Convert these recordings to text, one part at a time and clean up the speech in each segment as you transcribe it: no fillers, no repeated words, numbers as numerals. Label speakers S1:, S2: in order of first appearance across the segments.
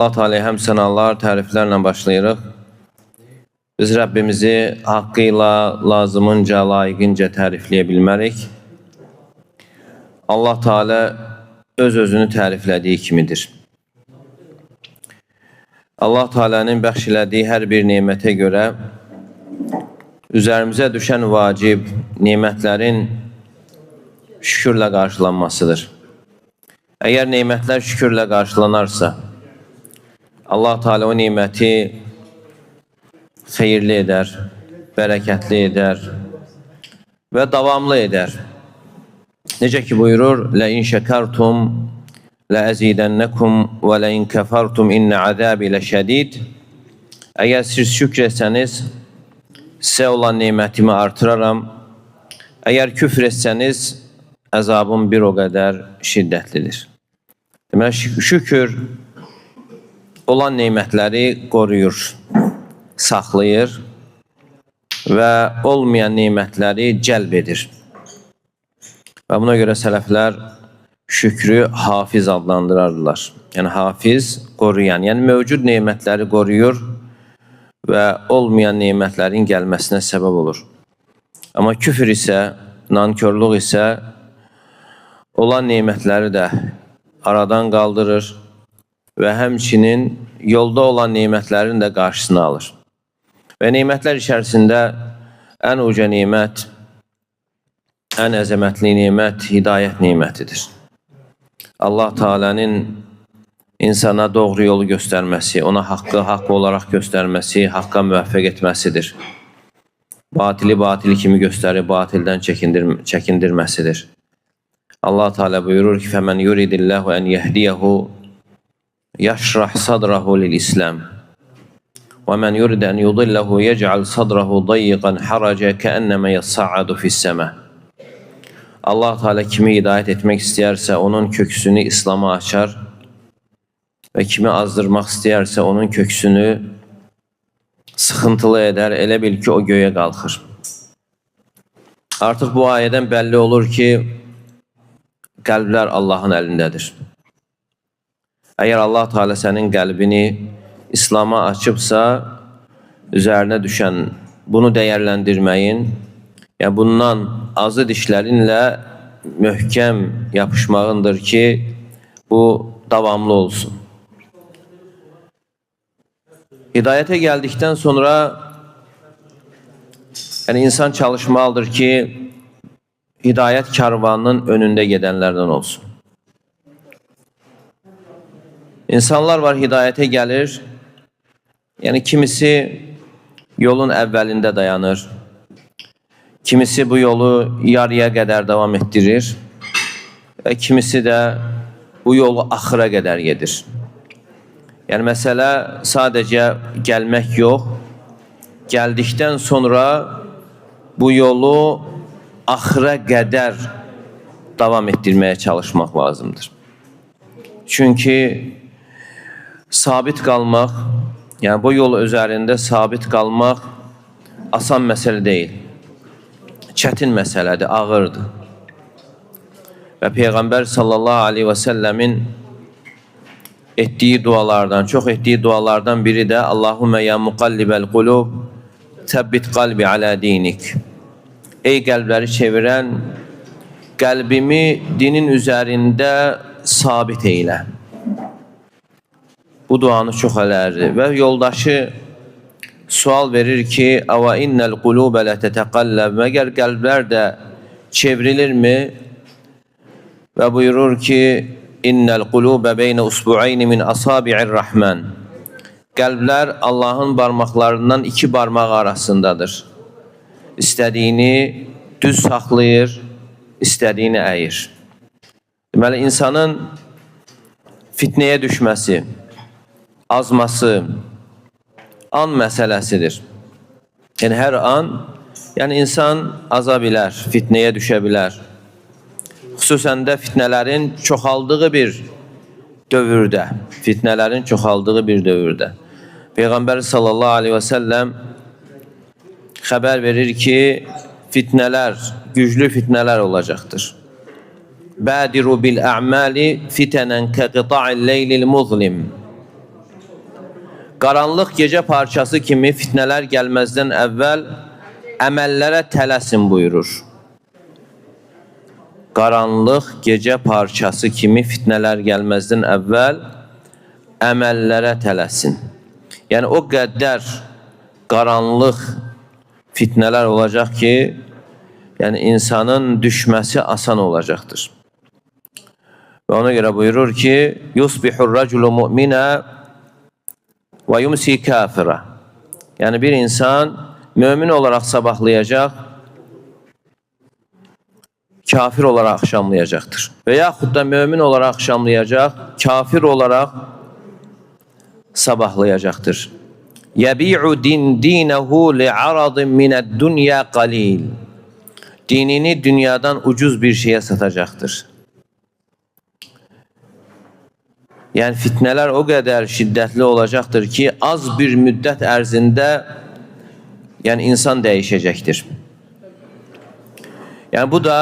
S1: Allah Teala hem senalar, təriflərlə başlayırıq. Biz Rəbbimizi haqqıyla, lazımınca, layiqincə tərifləyə bilmərik. Allah Teala öz-özünü təriflədiyi kimidir. Allah Teala'nın bəxş elədiyi hər bir nemətə görə üzərimizə düşən vacib nemətlərin şükürlə qarşılanmasıdır. Əgər nemətlər şükürlə qarşılanarsa, Allah Teala o neməti xeyirli edər, bərəkətli edər və davamlı edər. Necə ki buyurur, لَاِنْ شَكَرْتُمْ لَاَزِيدَنَّكُمْ وَلَاِنْ كَفَرْتُمْ اِنَّ عَذَابِ لَشَدِيدٍ. Əgər siz şükür etsəniz, sizə olan nemətimi artıraram. Əgər küfr etsəniz, əzabım bir o qədər şiddətlidir. Demək, şükür olan nemətləri qoruyur, saxlayır və olmayan nemətləri cəlb edir. Və buna görə sələflər şükrü hafiz adlandırardılar. Yəni hafiz, qoruyan, yəni mövcud nemətləri qoruyur və olmayan nemətlərin gəlməsinə səbəb olur. Amma küfr isə, nankörlük isə olan nemətləri də aradan qaldırır və həmçinin yolda olan nemətlərin də qarşısını alır. Və nemətlər içərisində ən uca nemət, ən əzəmətli nemət hidayət nemətidir. Allah Teala'nın insana doğru yolu göstərməsi, ona haqqı haqq olaraq göstərməsi, haqqa müvəffəq etməsidir. Batili batili kimi göstərib, batildən çəkindirməsidir. Allah Teala buyurur ki, فَمَنْ يُرِدِ اللّٰهُ أَنْ يَهْدِيَهُ يَشْرَحْ صَدْرَهُ لِلْإِسْلَامِ وَمَنْ يُرِدَ أَنْ يُضِلَّهُ يَجْعَلْ صَدْرَهُ ضَيِّقًا حَرَجًا كَأَنَّمَا يَصَّعَّدُ فِي السَّمَاءِ. Allah Teala kimi hidayət etmək istəyərsə, onun köksünü İslam'a açar və kimi azdırmaq istəyərsə, onun köksünü sıxıntılı edər, elə bil ki, o göyə qalxır. Artıq bu ayədən bəlli olur ki, qəlblər Allahın əlindədir. Əgər Allah Teala sənin qəlbini İslam'a açıbsa, üzərinə düşən bunu dəyərləndirməyin, yəni bundan azı dişlərinlə möhkəm yapışmağındır ki, bu davamlı olsun. Hidayətə gəldikdən sonra yəni insan çalışmalıdır ki, hidayət karvanının önündə gedənlərdən olsun. İnsanlar var, hidayətə gəlir, yəni kimisi yolun əvvəlində dayanır, kimisi bu yolu yarıya qədər davam etdirir və kimisi də bu yolu axıra qədər gedir. Yəni məsələ sadəcə gəlmək yox, gəldikdən sonra bu yolu axıra qədər davam etdirməyə çalışmaq lazımdır. Çünki sabit qalmaq, yəni bu yol üzərində sabit qalmaq asan məsələ deyil. Çətin məsələdir, ağırdır. Və Peyğəmbər sallallahu aleyhi və səlləmin etdiyi dualardan, çox etdiyi dualardan biri də Allahümmə ya muqallibəl qulub, təbbit qalbi alə dinik. Ey qəlbləri çevirən, qəlbimi dinin üzərində sabit eylə. Bu duanı çox ələrdir və yoldaşı sual verir ki, "Ava innal qulube la tetaqallab." Məgər qəlblər də çevrilirmi? Və buyurur ki, "İnnal qulube beyne usbu'ayn min asabi'ir rahman." Qəlblər Allahın barmaqlarından iki barmaq arasındadır. İstədiyini düz saxlayır, istədiyini əyir. Deməli, insanın fitnəyə düşməsi, azması an məsələsidir. Yəni hər an, yəni insan aza bilər, fitnəyə düşə bilər. Xüsusən də fitnələrin çoxaldığı bir dövrdə, Peyğəmbər sallallahu aleyhi və səlləm xəbər verir ki, fitnələr, güclü fitnələr olacaqdır. Bədiru bil a'mali fitenen ke qita'il leylil muzlim. Qaranlıq gecə parçası kimi fitnələr gəlməzdən əvvəl əməllərə tələsin buyurur. Qaranlıq gecə parçası kimi fitnələr gəlməzdən əvvəl əməllərə tələsin. Yəni o qədər qaranlıq fitnələr olacaq ki, yəni insanın düşməsi asan olacaqdır. Və ona görə buyurur ki, yusbihur raculu mu'minə və yumsi kafirə. Yəni bir insan mömin olaraq sabahlayacaq, kafir olaraq axşamlayacaqdır. Və yaxud da mömin olaraq axşamlayacaq, kafir olaraq sabahlayacaqdır. Yəbi'u dinəhu li'aradin minəd-dünya qalil. Dinini dünyadan ucuz bir şeyə satacaqdır. Yəni fitnələr o qədər şiddətli olacaqdır ki, az bir müddət ərzində yəni insan dəyişəcəkdir. Yəni bu da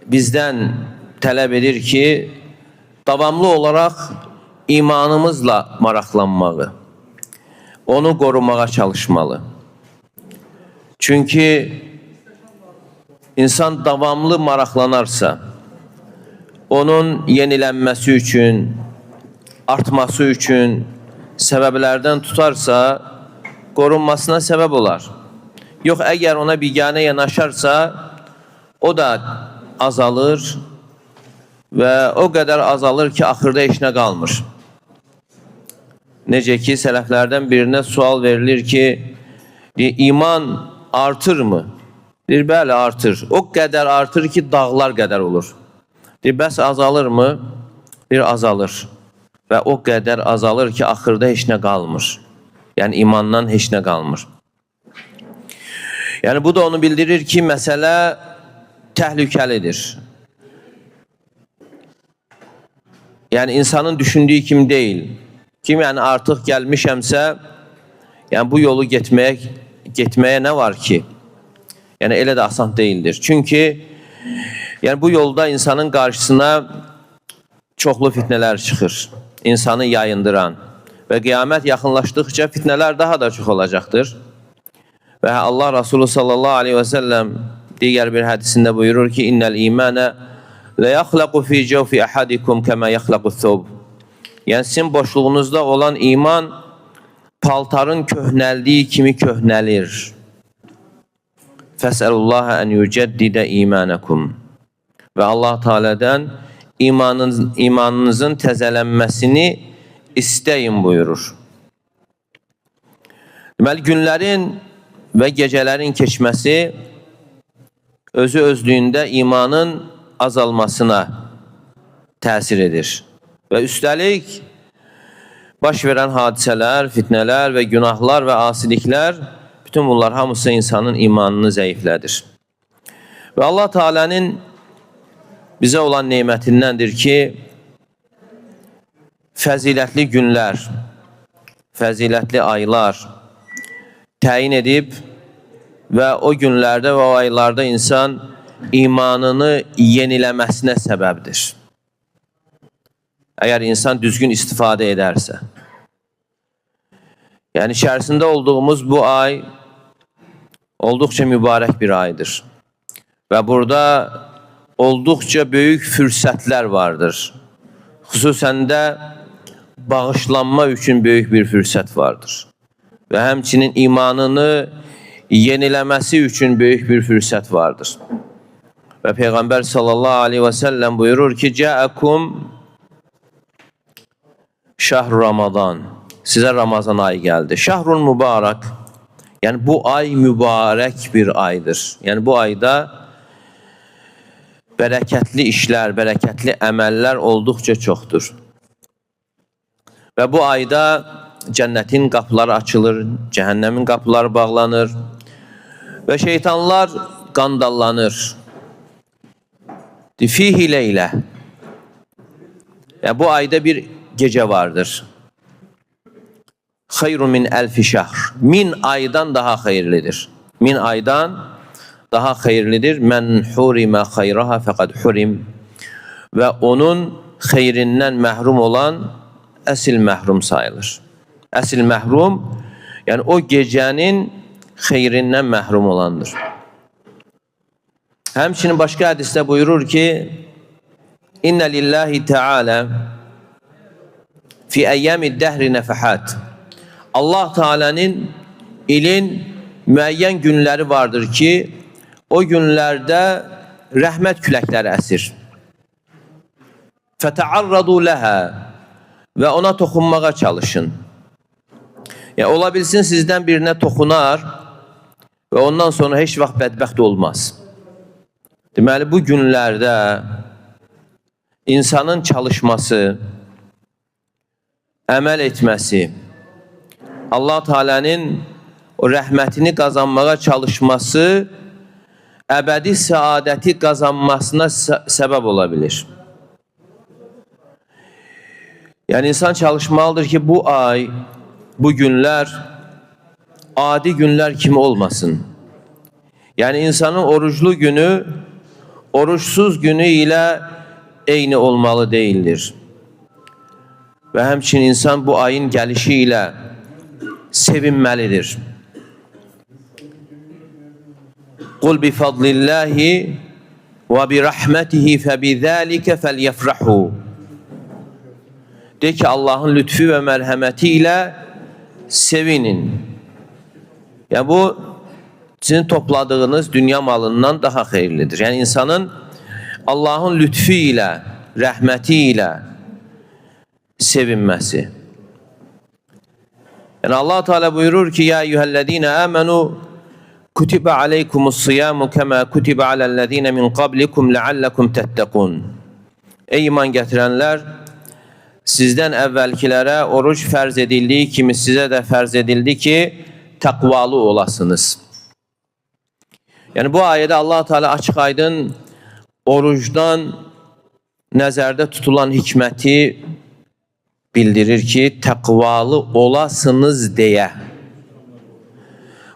S1: bizdən tələb edir ki, davamlı olaraq imanımızla maraqlanmalı, onu qorumağa çalışmalı. Çünki insan davamlı maraqlanarsa, onun yenilənməsi üçün, artması üçün səbəblərdən tutarsa, qorunmasına səbəb olar. Yox, əgər ona biganə yanaşarsa, o da azalır və o qədər azalır ki, axırda işinə qalmır. Necə ki, sələflərdən birinə sual verilir ki, iman artırmı? Deyir, bəli, artır. O qədər artır ki, dağlar qədər olur. Deyir, bəs azalır mı? Deyir, azalır. Və o qədər azalır ki, axırda heç nə qalmır. Yəni, imandan heç nə qalmır. Yəni, bu da onu bildirir ki, məsələ təhlükəlidir. Yəni, insanın düşündüyü kimi deyil. Kim yəni artıq gəlmişəmsə, yəni bu yolu getməyə nə var ki? Yəni, elə də asan deyildir. Çünki yəni bu yolda insanın qarşısına çoxlu fitnələr çıxır, insanı yayındıran və qiyamət yaxınlaşdıqca fitnələr daha da çox olacaqdır. Və Allah Resulü sallallahu aleyhi və səlləm digər bir hədisində buyurur ki, İnnəl imanə lə yaxlaqu fi cəvfi əhadikum kəmə yaxlaqu thawb. Yəni sizin boşluğunuzda olan iman paltarın köhnəldiyi kimi köhnəlir. Fəsəlullaha ən yücəddidə imanəkum. Və Allah Teala'dan imanınızın təzələnməsini istəyin buyurur. Deməli, günlərin və gecələrin keçməsi özü özlüyündə imanın azalmasına təsir edir. Və üstəlik, baş verən hadisələr, fitnələr və günahlar və asiliklər, bütün bunlar hamısı insanın imanını zəiflədir. Və Allah Teala'nın bizə olan neymətindəndir ki, fəzilətli günlər, fəzilətli aylar təyin edib və o günlərdə və o aylarda insan imanını yeniləməsinə səbəbdir. Əgər insan düzgün istifadə edərsə. Yəni, içərisində olduğumuz bu ay olduqca mübarək bir aydır. Və burada olduqca böyük fürsətlər vardır. Xüsusən də bağışlanma üçün böyük bir fürsət vardır. Və həmçinin imanını yeniləməsi üçün böyük bir fürsət vardır. Və Peyğəmbər sallallahu aleyhi və səlləm buyurur ki, Cəəkum şəhr-ü Ramazan. Sizə Ramazan ayı gəldi. Şəhrun mübarək. Yəni, bu ay mübarək bir aydır. Yəni, bu ayda bərəkətli işlər, bərəkətli əməllər olduqca çoxdur. Və bu ayda cənnətin qapıları açılır, cəhənnəmin qapıları bağlanır və şeytanlar qandallanır. Fihi leylə. Yəni, bu ayda bir gecə vardır. Xeyrun min əlfi şəhr. 1000 aydan daha xeyirlidir. 1000 aydan daha xeyirlidir. Mən hurimə xeyraha fəqad hurim. Və onun xeyrindən məhrum olan əsil məhrum sayılır. Əsl məhrum, yəni o gecənin xeyrindən məhrum olandır. Həmçinin başqa hədisdə buyurur ki, İnnə lillahi teala fi əyyəmid dəhri nəfəhat. Allah Teala'nın ilin müəyyən günləri vardır ki, o günlərdə rəhmət küləkləri əsir. Fətəarradu ləhə və ona toxunmağa çalışın. Yəni, ola bilsin sizdən birinə toxunar və ondan sonra heç vaxt bədbəxt olmaz. Deməli, bu günlərdə insanın çalışması, əməl etməsi, Allah Teala'nın o rəhmətini qazanmağa çalışması, əbədi səadəti qazanmasına səbəb ola bilir. Yəni, insan çalışmalıdır ki, bu ay, bu günlər adi günlər kimi olmasın. Yəni, insanın oruclu günü, oruçsuz günü ilə eyni olmalı deyildir. Və həmçinin insan bu ayın gəlişi ilə sevinməlidir. Qul bi fadlillahi və bi rahmetihi fəbizəlikə fəlyəfrahu. De ki, Allahın lütfü və mərhəməti ilə sevinin. Yəni, bu sizin topladığınız dünya malından daha xeyirlidir. Yəni, insanın Allahın lütfü ilə, rəhməti ilə sevinməsi. Yəni, Allah Teala buyurur ki, Ya eyyühəllezine amenu kutiba aleykumus-siyamu kema kutiba alellezine min qablikum leallekum tettaqun. Ey iman gətirənlər, sizdən əvvəlkilərə oruc fərz edildiyi kimi sizə də fərz edildi ki, təqvalı olasınız. Yəni, bu ayədə Allah Teala açıq-aydın orucdan nəzərdə tutulan hikməti bildirir ki, təqvalı olasınız deyə.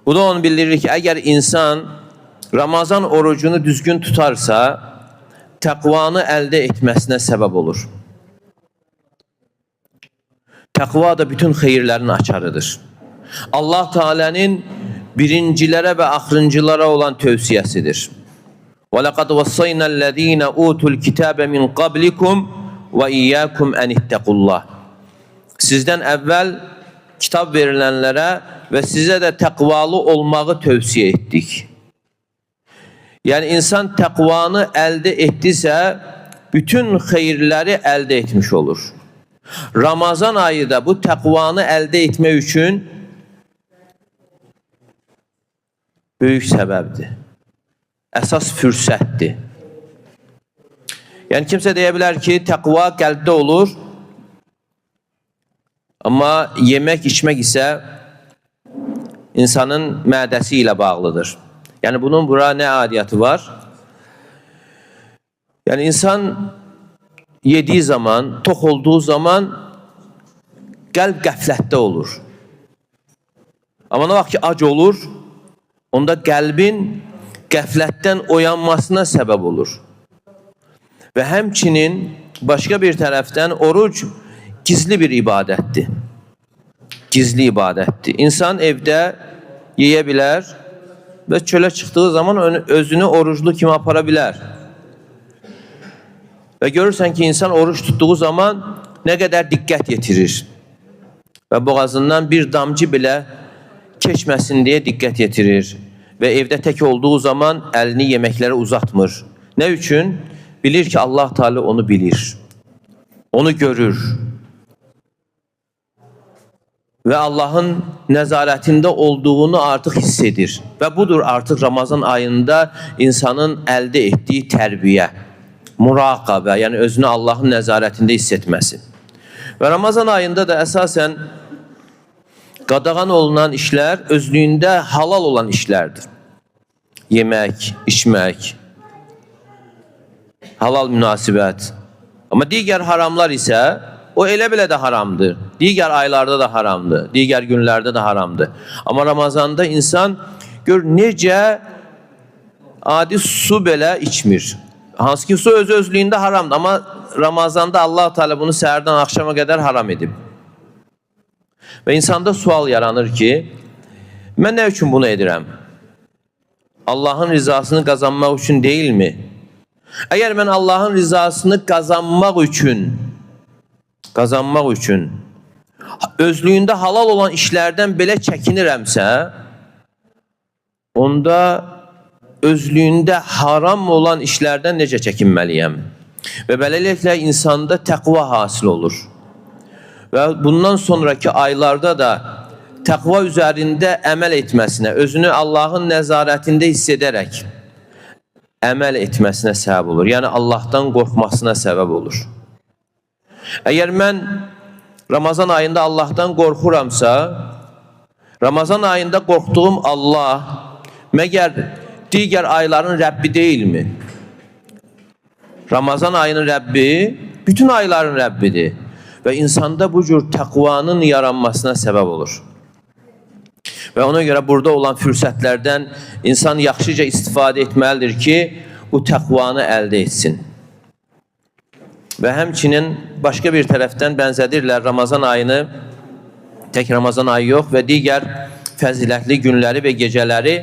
S1: Bu da onu bildirir ki, əgər insan Ramazan orucunu düzgün tutarsa, təqvanı əldə etməsinə səbəb olur. Təqva da bütün xeyirlərin açarıdır. Allah Teala'nın birincilərə və axırıncılara olan tövsiyəsidir. وَلَقَدْ وَصَّيْنَا الَّذ۪ينَ اُوتُوا الْكِتَابَ مِنْ قَبْلِكُمْ وَاِيَّاكُمْ اَنِ اتَّقُوا اللّٰهِ. Sizdən əvvəl kitab verilənlərə və sizə də təqvalı olmağı tövsiyə etdik. Yəni, insan təqvanı əldə etdisə, bütün xeyirləri əldə etmiş olur. Ramazan ayı da bu təqvanı əldə etmək üçün böyük səbəbdir. Əsas fürsətdir. Yəni, kimsə deyə bilər ki, təqva qəlbdə olur, amma yemək, içmək isə insanın mədəsi ilə bağlıdır. Yəni, bunun bura nə adiyyatı var? Yəni, insan yediği zaman, tox olduğu zaman qəlb qəflətdə olur. Amma nə vaxt ki, ac olur, onda qəlbin qəflətdən oyanmasına səbəb olur. Və həmçinin başqa bir tərəfdən oruc gizli bir ibadətdir. Gizli ibadətdir. İnsan evdə yeyə bilər və çölə çıxdığı zaman özünü oruclu kimi apara bilər. Və görürsən ki, insan oruç tutduğu zaman nə qədər diqqət yetirir. Və boğazından bir damcı belə keçməsin deyə diqqət yetirir. Və evdə tək olduğu zaman əlini yeməklərə uzatmır. Nə üçün? Bilir ki, Allah Teala onu bilir. Onu görür. Və Allahın nəzarətində olduğunu artıq hiss edir. Və budur artıq Ramazan ayında insanın əldə etdiyi tərbiyə, muraqabə, yəni özünü Allahın nəzarətində hiss etməsi. Və Ramazan ayında da əsasən qadağan olunan işlər özlüyündə halal olan işlərdir. Yemək, içmək, halal münasibət. Amma digər haramlar isə o elə belə də haramdır. Digər aylarda da haramdır. Digər günlərdə də haramdır. Amma Ramazanda insan gör necə adi su belə içmir. Hansı ki su öz-özlüyündə haramdır. Amma Ramazanda Allah Teala bunu səhərdən axşama qədər haram edib. Və insanda sual yaranır ki, mən nə üçün bunu edirəm? Allahın rızasını qazanmaq üçün deyilmi? Əgər mən Allahın rızasını qazanmaq üçün özlüyündə halal olan işlərdən belə çəkinirəmsə, onda özlüyündə haram olan işlərdən necə çəkinməliyəm? Və beləliklə insanda təqva hasil olur. Və bundan sonraki aylarda da təqva üzərində əməl etməsinə, özünü Allahın nəzarətində hiss edərək əməl etməsinə səbəb olur. Yəni Allahdan qorxmasına səbəb olur. Əgər mən Ramazan ayında Allahdan qorxuramsa, Ramazan ayında qorxduğum Allah məgər digər ayların Rəbbi deyilmi? Ramazan ayının Rəbbi bütün ayların Rəbbidir və insanda bu cür təqvanın yaranmasına səbəb olur. Və ona görə burada olan fürsətlərdən insan yaxşıca istifadə etməlidir ki, bu təqvanı əldə etsin. Və həmçinin başqa bir tərəfdən bənzədirlər Ramazan ayını, tək Ramazan ayı yox və digər fəzilətli günləri və gecələri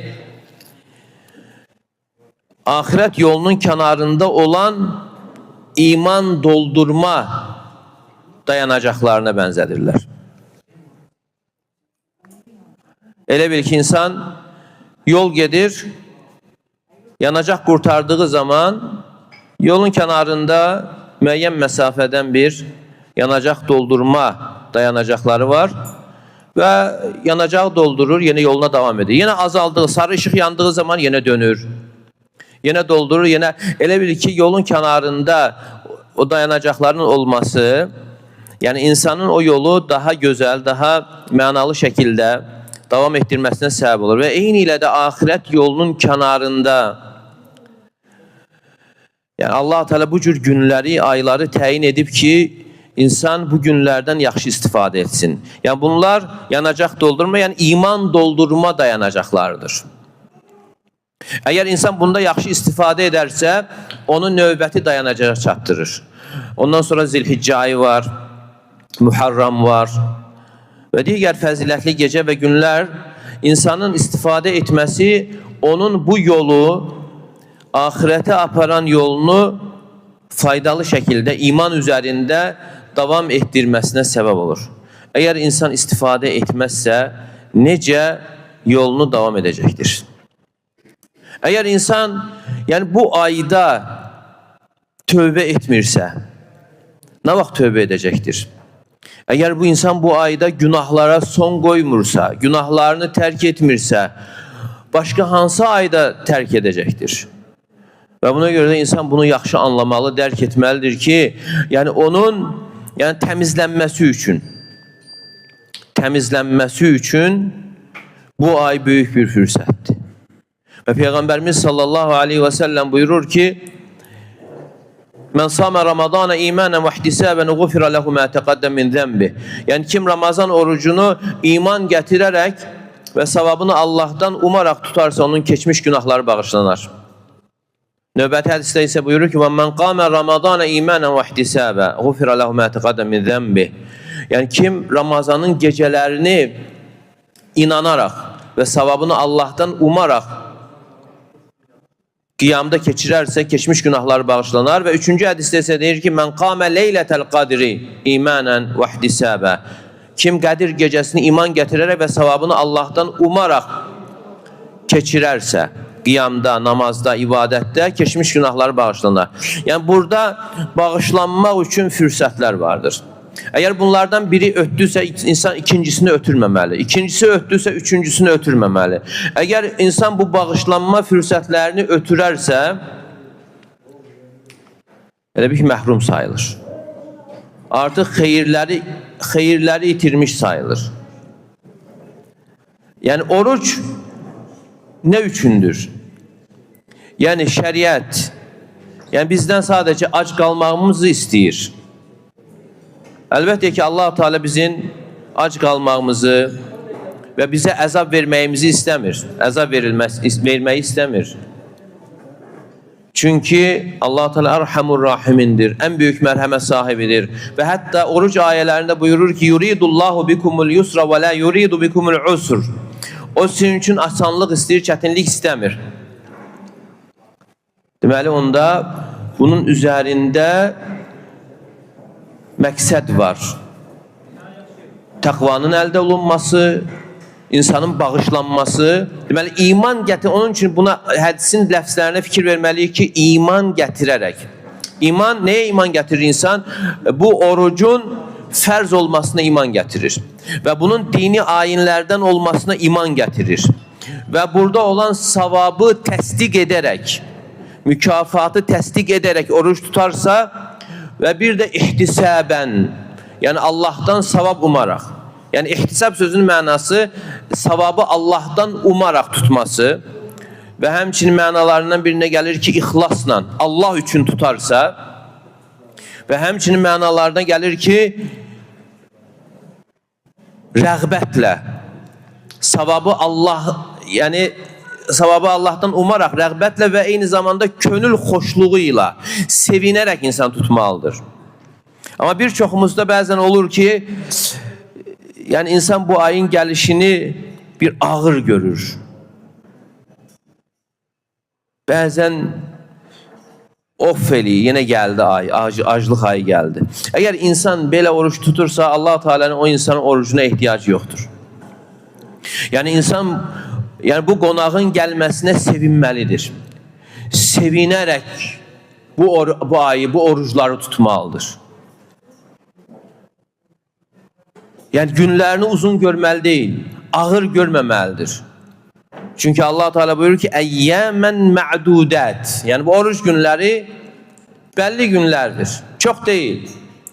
S1: axirət yolunun kənarında olan iman doldurma dayanacaqlarına bənzədirlər. Elə bil ki, insan yol gedir, yanacaq qurtardığı zaman yolun kənarında müəyyən məsafədən bir yanacaq doldurma dayanacaqları var və yanacaq doldurur, yenə yoluna davam edir. Yenə azaldığı, sarı işıq yandığı zaman yenə dönür. Yenə doldurur, yenə elə bil ki, yolun kənarında o dayanacaqların olması, yəni insanın o yolu daha gözəl, daha mənalı şəkildə davam etdirməsinə səbəb olur. Və eyni ilə də axirət yolunun kənarında, yəni Allah Teala bu cür günləri, ayları təyin edib ki, insan bu günlərdən yaxşı istifadə etsin. Yəni bunlar yanacaq doldurma, yəni iman doldurma dayanacaqlarıdır. Əgər insan bunda yaxşı istifadə edərsə, onun növbəti dayanacağa çatdırır. Ondan sonra Zilhiccə ayı var, Muharram var və digər fəzilətli gecə və günlər insanın istifadə etməsi onun bu yolu, axirətə aparan yolunu faydalı şəkildə iman üzərində davam etdirməsinə səbəb olur. Əgər insan istifadə etməzsə, necə yolunu davam edəcəkdir? Əgər insan bu ayda tövbə etmirsə, nə vaxt tövbə edəcəkdir? Əgər bu insan bu ayda günahlara son qoymursa, günahlarını tərk etmirsə, başqa hansı ayda tərk edəcəkdir? Və buna görə də insan bunu yaxşı anlamalı, dərk etməlidir ki, yəni onun təmizlənməsi üçün bu ay böyük bir fürsətdir. Və Peyğəmbərimiz sallallahu aleyhi və səlləm buyurur ki, Mən samə Ramadana imanən və ihtisabən ğufirə ləhu mə təqəddəm min zəmbi. Yəni kim Ramazan orucunu iman gətirərək və savabını Allahdan umaraq tutarsa, onun keçmiş günahları bağışlanar. Növbəti hədisdə isə buyurur ki, Mən qamə Ramadana imanən və ihtisabə ğufirə ləhu mə təqəddəm min zəmbi. Yəni kim Ramazanın gecələrini inanaraq və savabını Allahdan umaraq qiyamda keçirərsə, keçmiş günahları bağışlanar. Və üçüncü hədisdə isə deyir ki, Mən qamə leylətəl qadri imanən və ihtisabə. Kim Qədir gecəsini iman gətirərək və savabını Allahdan umaraq keçirərsə, qiyamda, namazda, ibadətdə keçmiş günahları bağışlanar. Yəni burada bağışlanmaq üçün fürsətlər vardır. Əgər bunlardan biri ötdüsə, insan ikincisini ötürməməli. İkincisi ötdüsə, üçüncüsünü ötürməməli. Əgər insan bu bağışlanma fürsətlərini ötürərsə, elə bir ki, məhrum sayılır. Artıq xeyirləri itirmiş sayılır. Yəni, oruc nə üçündür? Yəni, şəriət, yəni bizdən sadəcə ac qalmağımızı istəyir. Əlbəttə ki, Allah-u Teala bizim ac qalmağımızı və bizə əzab verməyimizi istəmir. Əzab verməyi istəmir. Çünkü Allah Teala Erhamur Rahimindir. En büyük merhamet sahibidir. Ve hatta oruç ayetlerinde buyurur ki yuridullahu bikumul yusra ve la yuridu bikumul usr. O sizin için asanlıq istəyir, çətinlik istəmir. Deməli onda bunun üzerinde məqsəd var. Təqvanın əldə olunması, insanın bağışlanması. Deməli iman gətir. Onun için buna hədisin ləfzlərinə fikir verməliyik ki, iman gətirərək. İman, neye iman gətirir insan? Bu orucun fərz olmasına iman gətirir. Ve bunun dini ayinlerden olmasına iman gətirir. Ve burada olan savabı təsdiq edərək, mükafatı təsdiq edərək oruç tutarsa ve bir de ihtisaben, yani Allah'tan savab umaraq. Yani ihtisab sözünün mənası savabı Allah'tan umaraq tutması ve həmçinin mənalarından birine gelir ki ixlasla Allah üçün tutarsa ve həmçinin mənalarına gelir ki rəğbətlə savabı Allah, yani savabı Allah'tan umaraq rəğbətlə ve eyni zamanda könül xoşluğuyla sevinerek insan tutmalıdır. Ama birçoğumuzda bazen olur ki yani insan bu ayın gelişini bir ağır görür. Bazen of eli yine geldi ay, aclıq ayı geldi. Eğer insan böyle oruç tutursa Allah Teala'nın o insanın orucuna ihtiyacı yoktur. Yani insan yani bu qonağın gelmesine sevinməlidir. Sevinerek bu ayı, bu oruçları tutmalıdır. Yani günlerini uzun görmeli değil, ağır görmemelidir. Çünkü Allah Teala buyurur ki eyyamen ma'dudat. Yani bu oruç günleri belli günlerdir. Çok değil.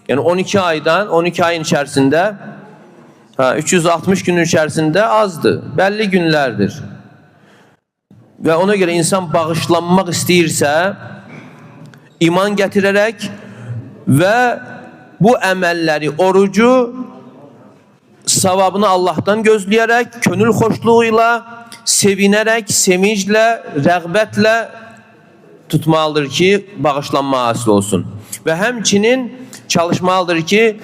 S1: Yani 12 ayın içerisinde 360 günün içerisinde azdı. Belli günlerdir. Ve ona göre insan bağışlanmak istəyirsə iman getirerek ve bu emelleri, orucu savabını Allah'tan gözleyerek, könül xoşluğuyla, sevinerek, sevinçle, rəğbətlə tutmalıdır ki bağışlanma hasil olsun. Ve həmçinin çalışmalıdır ki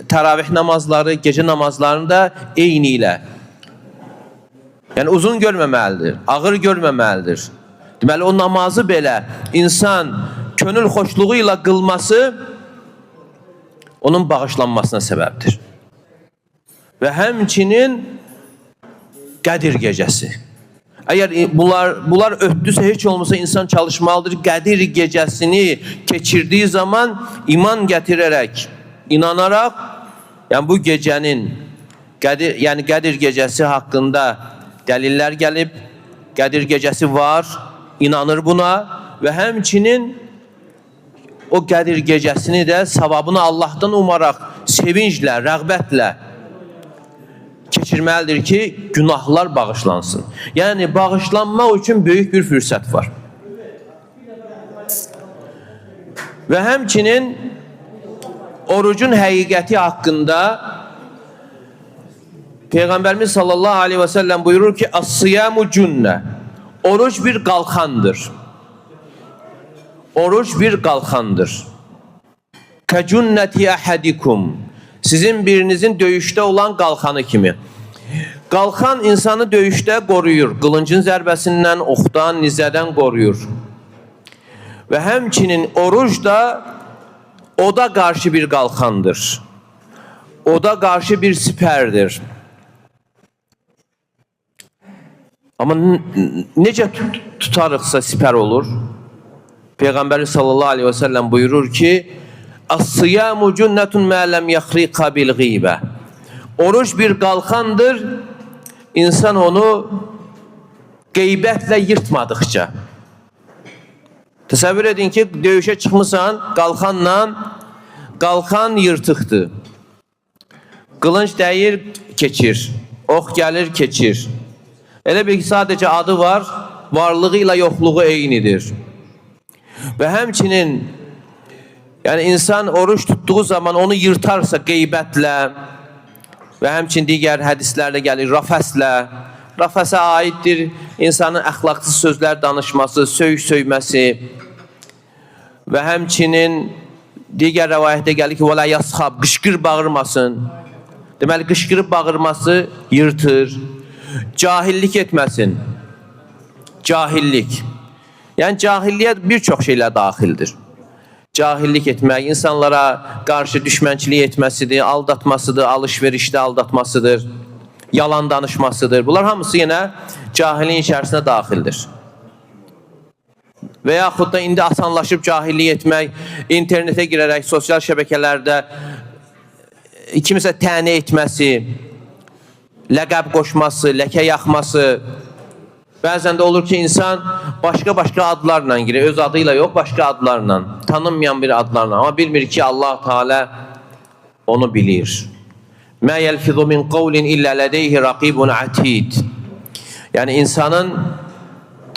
S1: təravih namazları, gece namazlarını da eyniyle. Yani uzun görməməlidir, ağır görməməlidir. Deməli o namazı belə insan könül xoşluğuyla qılması onun bağışlanmasına səbəbdir. Ve həmçinin Qədir gecəsi. Eğer bunlar ötdüsə heç olmasa insan çalışmalıdır. Qədir gecəsini keçirdiği zaman iman getirerek, inanarak, yani bu gecenin Qədir gecesi hakkında deliller gelip, Qədir gecesi var, inanır buna ve həmçinin o Qədir gecesini de savabını Allah'tan umaraq, sevinçlə, rəğbətlə keçirməlidir ki günahlar bağışlansın. Yani bağışlanmaq için büyük bir fürsət var. Ve həmçinin orucun həqiqəti hakkında Peygamberimiz sallallahu aleyhi ve sellem buyurur ki as-siyamu cunne. Oruç bir qalxandır. Oruç bir qalxandır. Ka cunneti ahadikum. Sizin birinizin döyüşte olan qalxanı kimi. Qalxan insanı döyüşte koruyur. Qılıncın zərbəsindən, oxdan, nizədən koruyur. Ve həmçinin oruç da oda karşı bir qalxandır. Oda karşı bir siperdir. Ama necə tutarıqsa siper olur. Peygamber sallallahu aleyhi ve sellem buyurur ki as-siyamu cunnetun ma lem yahriqa bil ghibe. Oruç bir qalxandır. İnsan onu qeybətle yırtmadıkça. Təsəvvür edin ki döyüşe çıxmısan qalxanla, qalxan yırtıqdır. Qılınc dəyir, keçir. Ox gəlir, keçir. Elə bir ki sadece adı var, varlığıyla yoxluğu eynidir. Ve həmçinin yani insan oruç tuttuğu zaman onu yırtarsa qeybətle ve həmçinin digər hədislərdə gəlir rafəslə, rafəsə aiddir insanın əxlaqsız sözlər danışması, söyməsi və həmçinin digər rəvayətdə gəlir ki, vələ yasxab, qışqır bağırmasın. Deməli, qışqırıb bağırması yırtır. Cahillik etməsin. Cahillik. Yəni, cahilliyə bir çox şeylər daxildir. Cahillik etmək, insanlara qarşı düşmənçilik etməsidir, aldatmasıdır, alış-verişdə aldatmasıdır, yalan danışmasıdır. Bunlar hamısı yenə cahilliyin içərisinə daxildir. Və yaxud da indi asanlaşıb cahillik etmək, internetə girərək, sosial şəbəkələrdə kimisə təni etməsi, ləqəb qoşması, ləkə yaxması. Bəzən də olur ki, insan başqa adlarla girir, öz adıyla yox, başqa adlarla, tanınmayan bir adlarla. Amma bilmir ki, Allah Teala onu bilir. Mə yəlfizu min qavlin illə lədeyhi raqibun atid. Yəni, insanın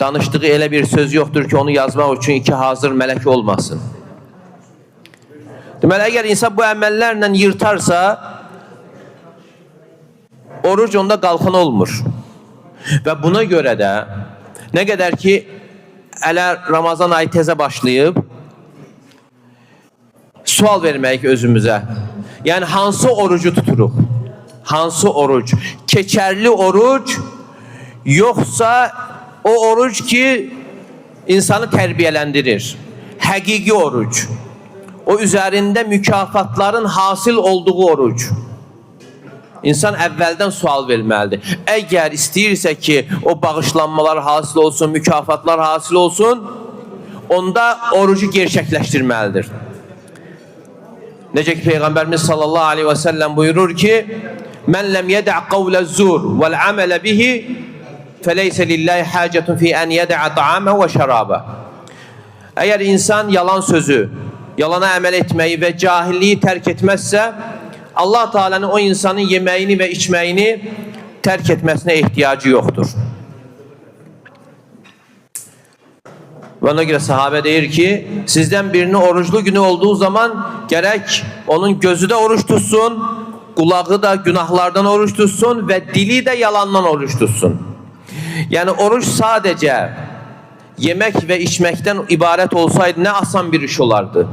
S1: danışdığı elə bir söz yoxdur ki, onu yazmaq üçün iki hazır mələk olmasın. Deməli, əgər insan bu əməllərlə yırtarsa, oruc onda qalxan olmur. Və buna görə də nə qədər ki, ələ Ramazan ayı tezə başlayıb, sual verməyik özümüzə. Yəni, hansı orucu tuturuq? Hansı oruc? Keçərli oruc, yoxsa o oruc ki, insanı tərbiyələndirir? Həqiqi oruc. O üzərində mükafatların hasil olduğu oruc. İnsan əvvəldən sual verməlidir. Əgər istəyirsə ki, o bağışlanmalar hasil olsun, mükafatlar hasil olsun, onda orucu gerçəkləşdirməlidir. Necə ki, Peyğəmbərimiz sallallahu aleyhi və səlləm buyurur ki, mən ləm yədə' qavləz-zur vəl-əmələ bihi fəleysə lillahi həcətun fi ən yədə'ə ta'amə və şərabə. Əgər insan yalan sözü, yalana əməl etməyi və cahilliyi tərk etməzsə, Allah Teala'nın o insanın yeməyini və içməyini tərk etməsinə ehtiyacı yoxdur. Və ona görə sahabə deyir ki, sizdən birinin oruclu günü olduğu zaman gərək onun gözü də oruç tutsun, qulağı da günahlardan oruç tutsun və dili də yalandan oruç tutsun. Yəni, oruç sadəcə yemək və içməkdən ibarət olsaydı nə asan bir iş olardı.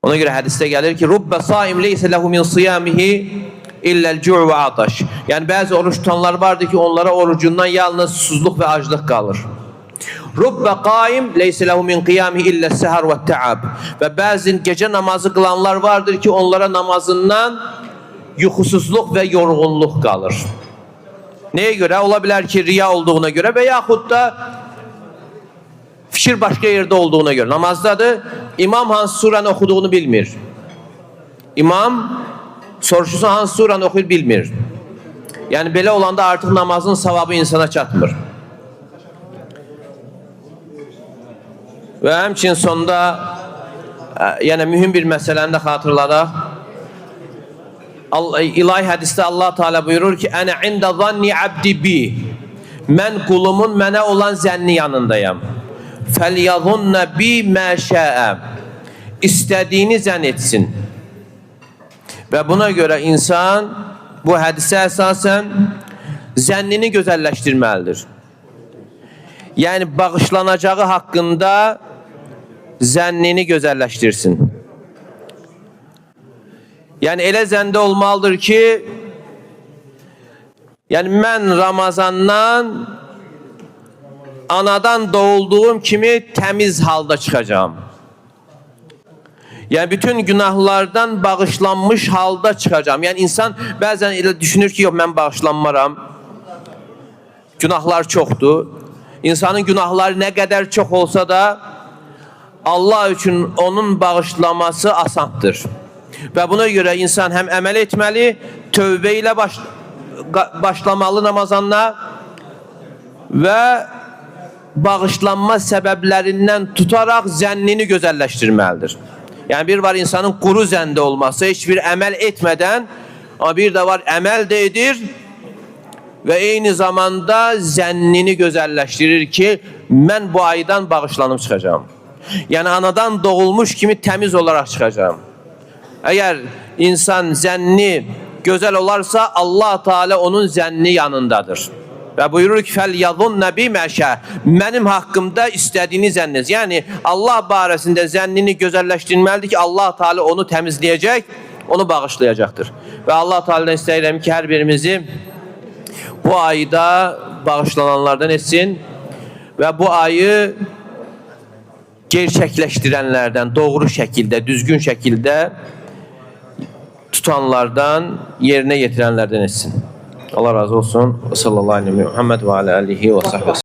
S1: Ona görə hədisdə gəlir ki, Rubbə saim leysə ləhu min siyamihi illəl-cu' və ataş. Yəni, bəzi oruç tutanlar vardır ki, onlara orucundan yalnız susuzluq və aclıq qalır. Rubbə qaim leysə ləhu min qiyamihi illəl-səhər və təab. Və bəzi gecə namazı qılanlar vardır ki, onlara namazından yuxusuzluq və yorğunluq qalır. Nəyə görə? Ola bilər ki, riya olduğuna görə və yaxud da fikir başqa yerdə olduğuna görə. Namazdadır, imam hansı suranı oxuduğunu bilmir. İmam soruşursa hansı suranı oxuyur bilmir. Yəni, belə olanda artıq namazın savabı insana çatmır. Və həmçin sonda yəni, mühüm bir məsələni də xatırladaq. İlahi hədisdə Allah Teala buyurur ki, Ənə ində zanni abdi bi. Mən qulumun mənə olan zənni yanındayam. فَلْيَظُنَّ بِي مَا شَاءَ. İstədiyini zənn etsin. Və buna görə insan bu hədisə əsasən zənnini gözəlləşdirməlidir. Yəni, bağışlanacağı haqqında zənnini gözəlləşdirsin. Yəni, elə zəndə olmalıdır ki, yəni, mən Ramazandan anadan doğulduğum kimi təmiz halda çıxacağım. Yəni, bütün günahlardan bağışlanmış halda çıxacağım. Yəni, insan bəzən elə düşünür ki, yox, mən bağışlanmaram. Günahlar çoxdur. İnsanın günahları nə qədər çox olsa da, Allah üçün onun bağışlaması asandır. Və buna görə insan həm əməl etməli, tövbə ilə başlamalı namazanla və bağışlanma səbəblərindən tutaraq zənnini gözəlləşdirməlidir. Yəni, bir var insanın quru zəndə olması, heç bir əməl etmədən, amma bir də var əməl də edir və eyni zamanda zənnini gözəlləşdirir ki, mən bu aydan bağışlanıb çıxacağım. Yəni, anadan doğulmuş kimi təmiz olaraq çıxacağım. Əgər insan zənni gözəl olarsa Allah Teala onun zənni yanındadır. Və buyurur ki, فَلْيَظُنَّ بِمَشَى Mənim haqqımda istədiyini zənn et. Yəni Allah barəsində zənnini gözəlləşdirməlidir ki, Allah Teala onu təmizləyəcək, onu bağışlayacaqdır. Və Allah Teala'dan istəyirəm ki, hər birimizi bu ayda bağışlananlardan etsin və bu ayı gerçəkləşdirənlərdən, doğru şəkildə, düzgün şəkildə tutanlardan, yerinə yetirənlərdən etsin. Allah razı olsun. Sallallahu aleyhi ve Muhammed ve ala alihi ve sahbihi.